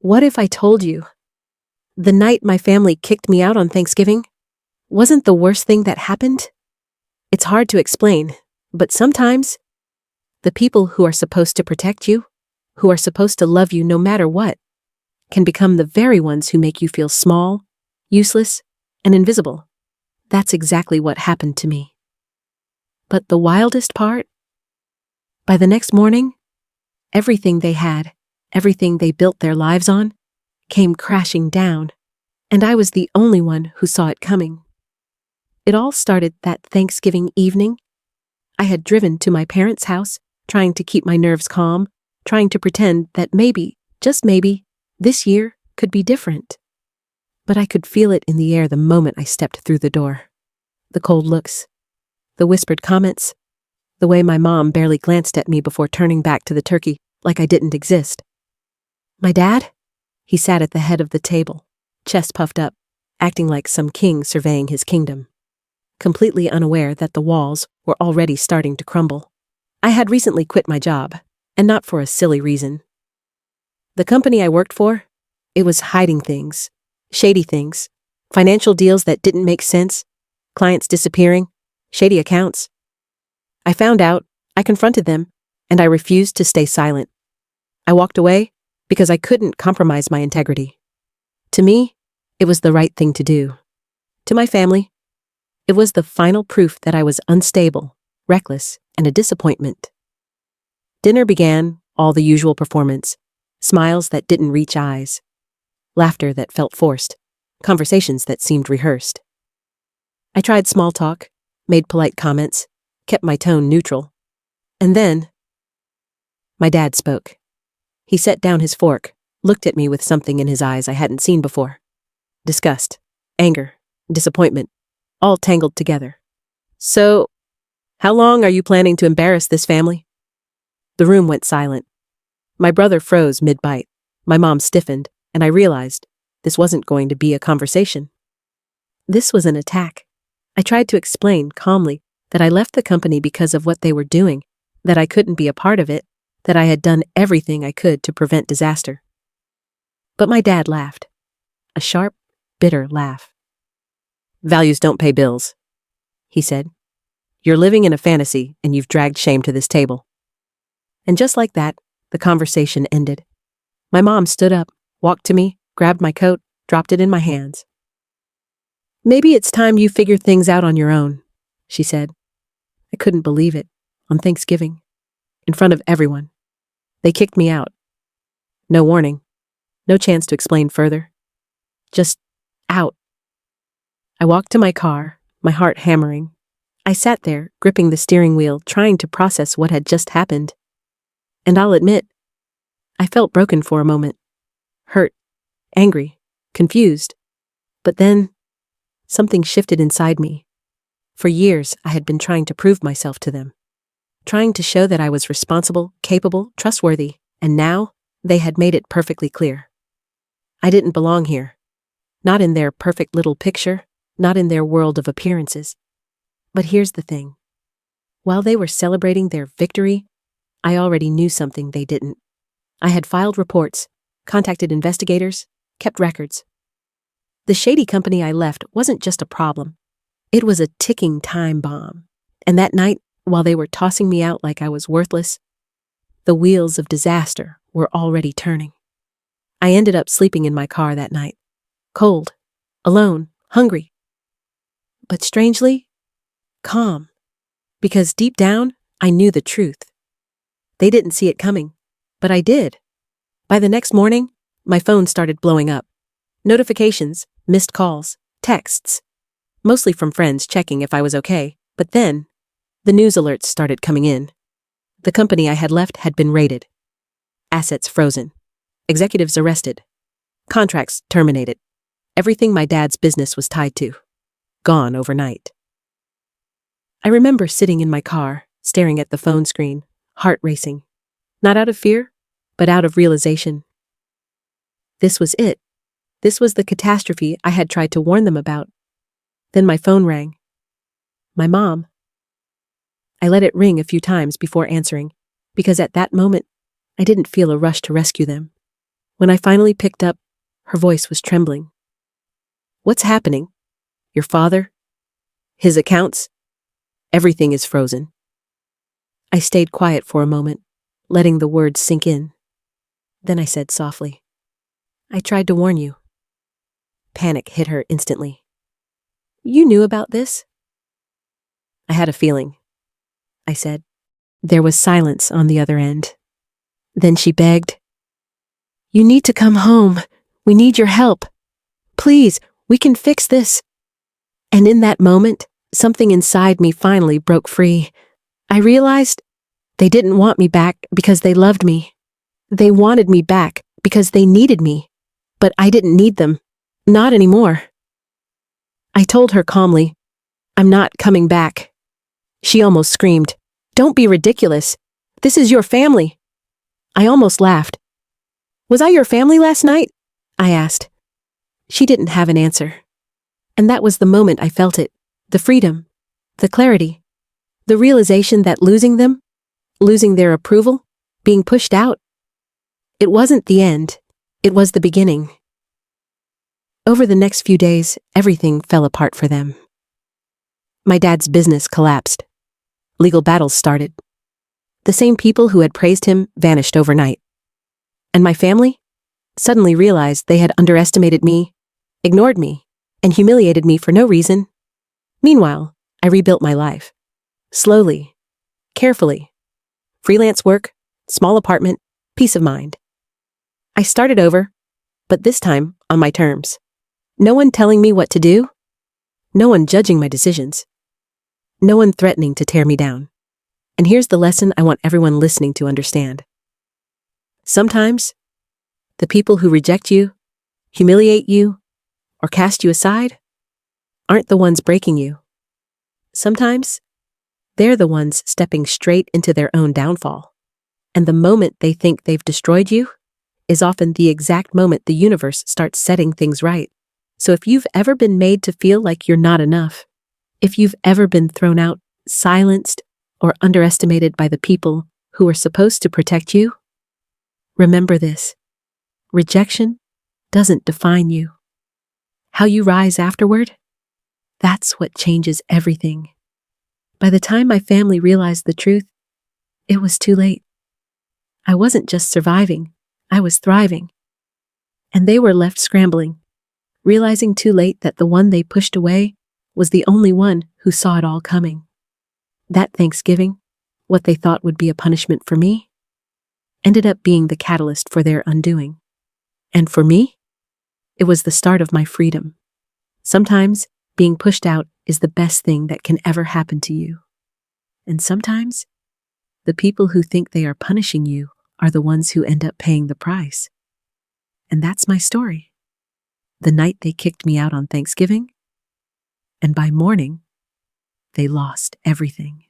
What if I told you? The night my family kicked me out on Thanksgiving wasn't the worst thing that happened? It's hard to explain, but sometimes the people who are supposed to protect you, who are supposed to love you no matter what, can become the very ones who make you feel small, useless, and invisible. That's exactly what happened to me. But the wildest part? By the next morning, everything they had, everything they built their lives on, came crashing down, and I was the only one who saw it coming. It all started that Thanksgiving evening. I had driven to my parents' house, trying to keep my nerves calm, trying to pretend that maybe, just maybe, this year could be different. But I could feel it in the air the moment I stepped through the door. The cold looks, the whispered comments, the way my mom barely glanced at me before turning back to the turkey like I didn't exist. My dad? He sat at the head of the table, chest puffed up, acting like some king surveying his kingdom, completely unaware that the walls were already starting to crumble. I had recently quit my job, and not for a silly reason. The company I worked for, it was hiding things, shady things, financial deals that didn't make sense, clients disappearing, shady accounts. I found out, I confronted them, and I refused to stay silent. I walked away because I couldn't compromise my integrity. To me, it was the right thing to do. To my family, it was the final proof that I was unstable, reckless, and a disappointment. Dinner began, all the usual performance, smiles that didn't reach eyes, laughter that felt forced, conversations that seemed rehearsed. I tried small talk, made polite comments, kept my tone neutral. And then, my dad spoke. He set down his fork, looked at me with something in his eyes I hadn't seen before. Disgust, anger, disappointment, all tangled together. So, how long are you planning to embarrass this family? The room went silent. My brother froze mid-bite. My mom stiffened, and I realized this wasn't going to be a conversation. This was an attack. I tried to explain calmly that I left the company because of what they were doing, that I couldn't be a part of it, that I had done everything I could to prevent disaster. But my dad laughed. A sharp, bitter laugh. Values don't pay bills, he said. You're living in a fantasy, and you've dragged shame to this table. And just like that, the conversation ended. My mom stood up, walked to me, grabbed my coat, dropped it in my hands. Maybe it's time you figure things out on your own, she said. I couldn't believe it. On Thanksgiving. In front of everyone. They kicked me out. No warning. No chance to explain further. Just out. I walked to my car, my heart hammering. I sat there, gripping the steering wheel, trying to process what had just happened. And I'll admit, I felt broken for a moment. Hurt, angry, confused. But then, something shifted inside me. For years, I had been trying to prove myself to them. Trying to show that I was responsible, capable, trustworthy, and now they had made it perfectly clear. I didn't belong here. Not in their perfect little picture, not in their world of appearances. But here's the thing. While they were celebrating their victory, I already knew something they didn't. I had filed reports, contacted investigators, kept records. The shady company I left wasn't just a problem. It was a ticking time bomb. And that night, while they were tossing me out like I was worthless, the wheels of disaster were already turning. I ended up sleeping in my car that night. Cold, alone, hungry. But strangely, calm. Because deep down, I knew the truth. They didn't see it coming, but I did. By the next morning, my phone started blowing up. Notifications, missed calls, texts. Mostly from friends checking if I was okay, but then, the news alerts started coming in. The company I had left had been raided. Assets frozen. Executives arrested. Contracts terminated. Everything my dad's business was tied to. Gone overnight. I remember sitting in my car, staring at the phone screen, heart racing. Not out of fear, but out of realization. This was it. This was the catastrophe I had tried to warn them about. Then my phone rang. My mom. I let it ring a few times before answering, because at that moment, I didn't feel a rush to rescue them. When I finally picked up, her voice was trembling. What's happening? Your father? His accounts? Everything is frozen. I stayed quiet for a moment, letting the words sink in. Then I said softly, I tried to warn you. Panic hit her instantly. You knew about this? I had a feeling, I said. There was silence on the other end. Then she begged, You need to come home. We need your help. Please, we can fix this. And in that moment, something inside me finally broke free. I realized they didn't want me back because they loved me. They wanted me back because they needed me. But I didn't need them. Not anymore. I told her calmly, I'm not coming back. She almost screamed, Don't be ridiculous. This is your family. I almost laughed. Was I your family last night? I asked. She didn't have an answer. And that was the moment I felt it. The freedom, the clarity, the realization that losing them, losing their approval, being pushed out, it wasn't the end. It was the beginning. Over the next few days, everything fell apart for them. My dad's business collapsed. Legal battles started. The same people who had praised him vanished overnight. And my family suddenly realized they had underestimated me, ignored me, and humiliated me for no reason. Meanwhile, I rebuilt my life. Slowly, carefully. Freelance work, small apartment, peace of mind. I started over, but this time on my terms. No one telling me what to do. No one judging my decisions. No one threatening to tear me down. And here's the lesson I want everyone listening to understand. Sometimes, the people who reject you, humiliate you, or cast you aside aren't the ones breaking you. Sometimes, they're the ones stepping straight into their own downfall. And the moment they think they've destroyed you is often the exact moment the universe starts setting things right. So if you've ever been made to feel like you're not enough, if you've ever been thrown out, silenced, or underestimated by the people who are supposed to protect you, remember this. Rejection doesn't define you. How you rise afterward, that's what changes everything. By the time my family realized the truth, it was too late. I wasn't just surviving, I was thriving. And they were left scrambling, realizing too late that the one they pushed away was the only one who saw it all coming. That Thanksgiving, what they thought would be a punishment for me, ended up being the catalyst for their undoing. And for me, it was the start of my freedom. Sometimes, being pushed out is the best thing that can ever happen to you. And sometimes, the people who think they are punishing you are the ones who end up paying the price. And that's my story. The night they kicked me out on Thanksgiving, and by morning, they lost everything.